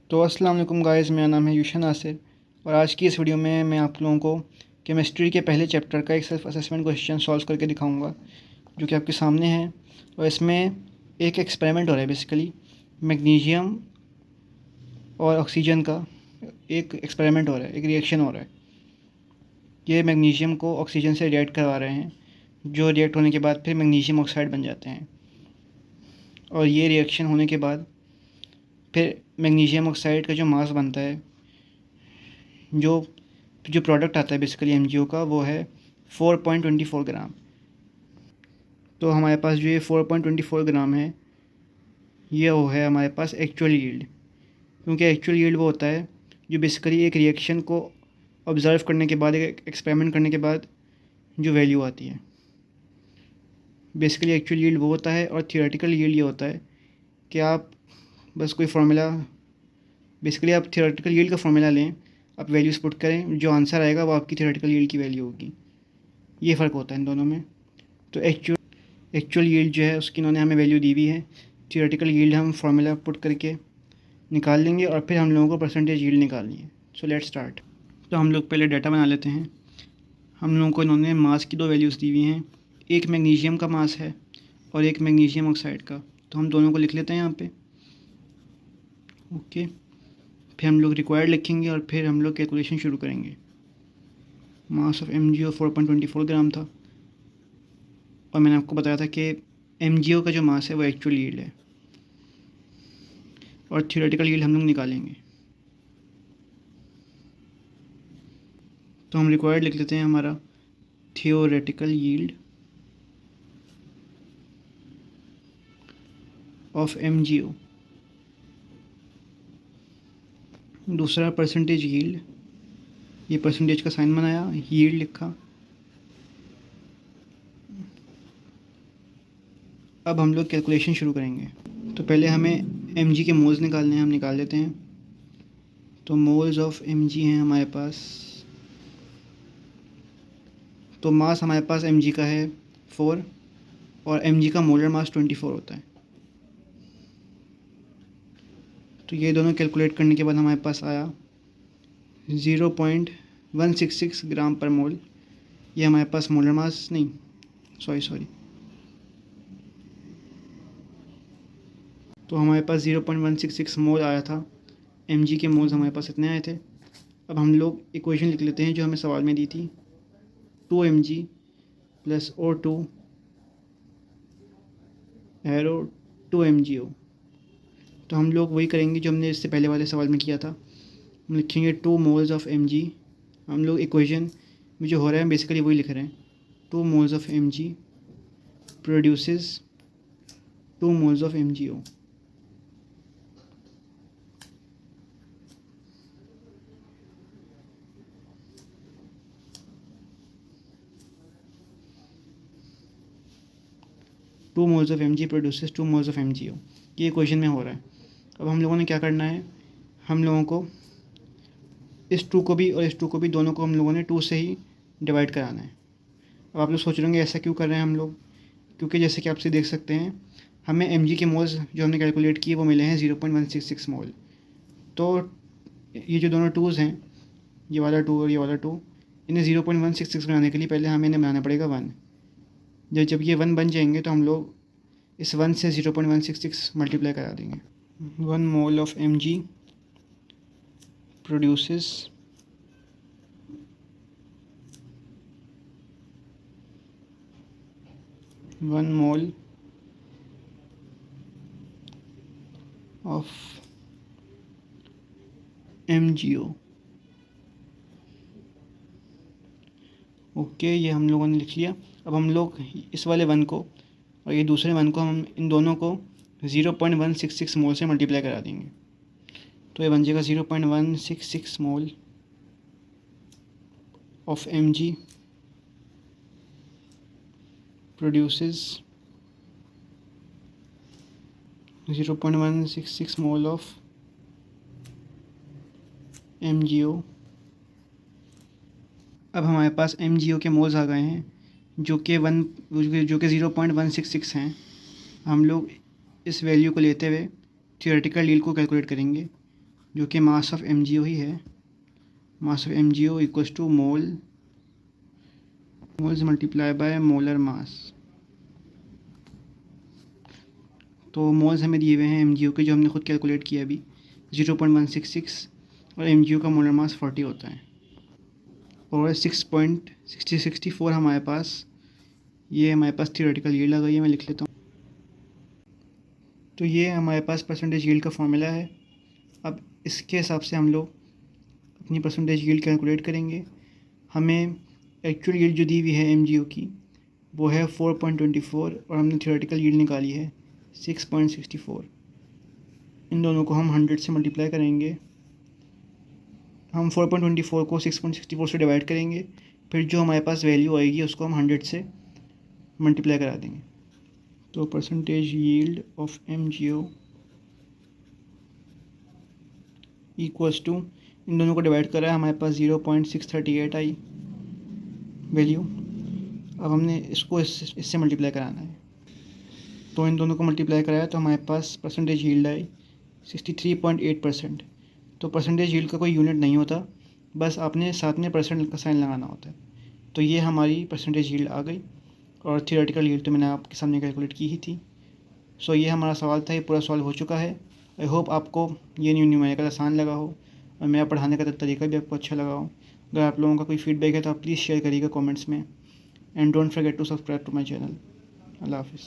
तो अस्सलाम वालेकुम गाइस, मेरा नाम है यूशन नासिर और आज की इस वीडियो में मैं आप लोगों को केमिस्ट्री के पहले चैप्टर का एक सेल्फ असेसमेंट क्वेश्चन सॉल्व करके दिखाऊंगा जो कि आपके सामने है। और इसमें एक एक्सपेरिमेंट हो रहा है, बेसिकली मैग्नीशियम और ऑक्सीजन का एक एक्सपेरिमेंट हो रहा है, एक रिएक्शन हो रहा है। ये मैग्नीशियम को ऑक्सीजन से रिएक्ट करवा रहे हैं, जो रिएक्ट होने के बाद फिर मैग्नीशियम ऑक्साइड बन जाते हैं। और ये रिएक्शन होने के बाद फिर मैग्नीशियम ऑक्साइड का जो मास बनता है, जो जो प्रोडक्ट आता है बेसिकली एमजीओ का, वो है 4.24 ग्राम। तो हमारे पास जो ये 4.24 ग्राम है, ये वो है हमारे पास एक्चुअल यील्ड। क्योंकि एक्चुअल यील्ड वो होता है जो बेसिकली एक रिएक्शन को ऑब्ज़र्व करने के बाद, एक एक्सपेरिमेंट करने के बाद जो वैल्यू आती है। बेसिकली एक्चुअल यील्ड वो होता है और थियोरेटिकल यील्ड ये होता है कि आप बस कोई फार्मूला, बेसिकली आप थियोरेटिकल यील्ड का फार्मूला लें, आप वैल्यूज़ पुट करें, जो आंसर आएगा वो आपकी थियोरेटिकल यील्ड की वैल्यू होगी। ये फ़र्क होता है इन दोनों में। तो एक्चुअल यील्ड जो है उसकी इन्होंने हमें वैल्यू दी हुई है, थियोरेटिकल यील्ड हम फार्मूला पुट करके निकाल लेंगे और फिर हम लोगों को परसेंटेज यील्ड निकालनी है। So let's start. तो हम लोग पहले डाटा बना लेते हैं। हम लोगों को इन्होंने मास की दो वैल्यूज़ दी हुई हैं, एक मैग्नीशियम का मास है और एक मैग्नीशियम ऑक्साइड का। तो हम दोनों को लिख लेते हैं यहाँ पे। ओके, फिर हम लोग रिक्वायर्ड लिखेंगे और फिर हम लोग कैलकुलेशन शुरू करेंगे। मास ऑफ एमजीओ 4.24 ग्राम था और मैंने आपको बताया था कि एमजीओ का जो मास है वो एक्चुअल यील्ड है और थियोरेटिकल यील्ड हम लोग निकालेंगे। तो हम रिक्वायर्ड लिख लेते हैं हमारा थियोरेटिकल यील्ड ऑफ एमजीओ, दूसरा परसेंटेज यील्ड, ये परसेंटेज का साइन बनाया, यील्ड लिखा। अब हम लोग कैलकुलेशन शुरू करेंगे। तो पहले हमें एमजी के मोल्स निकालने हैं, हम निकाल लेते हैं। तो मोल्स ऑफ एमजी हैं हमारे पास। तो मास हमारे पास एमजी का है 4 और एमजी का मोलर मास 24 होता है। तो ये दोनों कैलकुलेट करने के बाद हमारे पास आया 0.166 ग्राम पर मोल। ये हमारे पास मोलर मास नहीं, सॉरी, तो हमारे पास 0.166 मोल आया था। एमजी के मोल्स हमारे पास इतने आए थे। अब हम लोग इक्वेशन लिख लेते हैं जो हमें सवाल में दी थी, 2mg plus O2 arrow 2mgO। तो हम लोग वही करेंगे जो हमने इससे पहले वाले सवाल में किया था। हम लिखेंगे 2 मोल्स ऑफ mg। हम लोग इक्वेशन में जो हो रहा है बेसिकली वही लिख रहे हैं, 2 moles of mg produces 2 moles of mgO। Two moles of mg produces 2 moles of mgO, ये इक्वेशन में हो रहा है। अब हम लोगों ने क्या करना है, हम लोगों को इस 2 को भी और इस 2 को भी, दोनों को हम लोगों ने 2 से ही डिवाइड कराना है। अब आप लोग सोच रहे होंगे ऐसा क्यों कर रहे हैं हम लोग, क्योंकि जैसे कि आपसे देख सकते हैं हमें mg के मोल्स जो हमने कैलकुलेट किए वो मिले हैं 0.166 मोल। तो ये जो दोनों 2s हैं, ये वाला 2 और ये वाला 2, इन्हें 0.166 बनाने के लिए पहले हमें इन्हें बनाना पड़ेगा 1। जब ये 1 बन जाएंगे तो हम लोग इस 1 से 0.166 मल्टीप्लाई करा देंगे। 1 mole of mg produces 1 mole of mgO। Okay, ये हम लोगों ने लिख लिया। अब हम लोग इस वाले 1 को और ये दूसरे 1 को, हम इन दोनों को 0.166 मोल से मल्टीप्लाई करा देंगे। तो ये बन जाएगा 0.166 mole of mg produces 0.166 mole of mgO। अब हमारे पास mgO के मोल्स आ गए हैं जो कि 0.166 हैं। हम लोग इस वैल्यू को लेते हुए थियोरेटिकल यील्ड को कैलकुलेट करेंगे, जो कि मास ऑफ MgO ही है। Mass of MgO equals two moles multiply by molar mass. तो मोल्स हमें दिए हुए हैं MgO के, जो हमने खुद कैलकुलेट किया अभी 0.166, और MgO का मोलर मास 40 होता है। और 6.6064 हमारे पास, ये हमारे पास थियोरेटिकल यील्ड आ गई है। मैं लिख लेता हूँ। तो ये हमारे पास परसेंटेज यील्ड का फॉर्मूला है। अब इसके हिसाब से हम लोग अपनी परसेंटेज यील्ड कैलकुलेट करेंगे। हमें एक्चुअल यील्ड जो दी हुई है MgO की वो है 4.24, और हमने थियोरेटिकल यील्ड निकाली है 6.64। इन दोनों को हम 100 से मल्टीप्लाई करेंगे। हम 4.24 को 6.64 से डिवाइड करेंगे, फिर जो हमारे पास वैल्यू आएगी उसको हम 100 से मल्टीप्लाई करा देंगे। तो percentage yield of MgO equals to, इन दोनों को डिवाइड करा है, हमारे पास 0.638 आई वैल्यू। अब हमने इसको इससे मल्टीप्लाई कराना है। तो इन दोनों को मल्टीप्लाई कराया तो हमारे पास परसेंटेज यील्ड आई 63.8%। तो परसेंटेज यील्ड का कोई यूनिट नहीं होता, बस आपने साथ में परसेंट का साइन लगाना होता है। तो ये हमारी परसेंटेज यील्ड आ गई, और थियोरेटिकल यील्ड तो मैंने आपके सामने कैलकुलेट की ही थी। सो ये हमारा सवाल था, ये पूरा सॉल्व हो चुका है। आई होप आपको ये न्यूमेरिकल आसान लगा हो, और मेरा पढ़ाने का तरीका भी आपको अच्छा लगा हो। अगर आप लोगों का कोई फीडबैक है तो आप प्लीज़ शेयर करिएगा कमेंट्स में। And don't forget to subscribe to my channel. अल्लाह हाफिज़।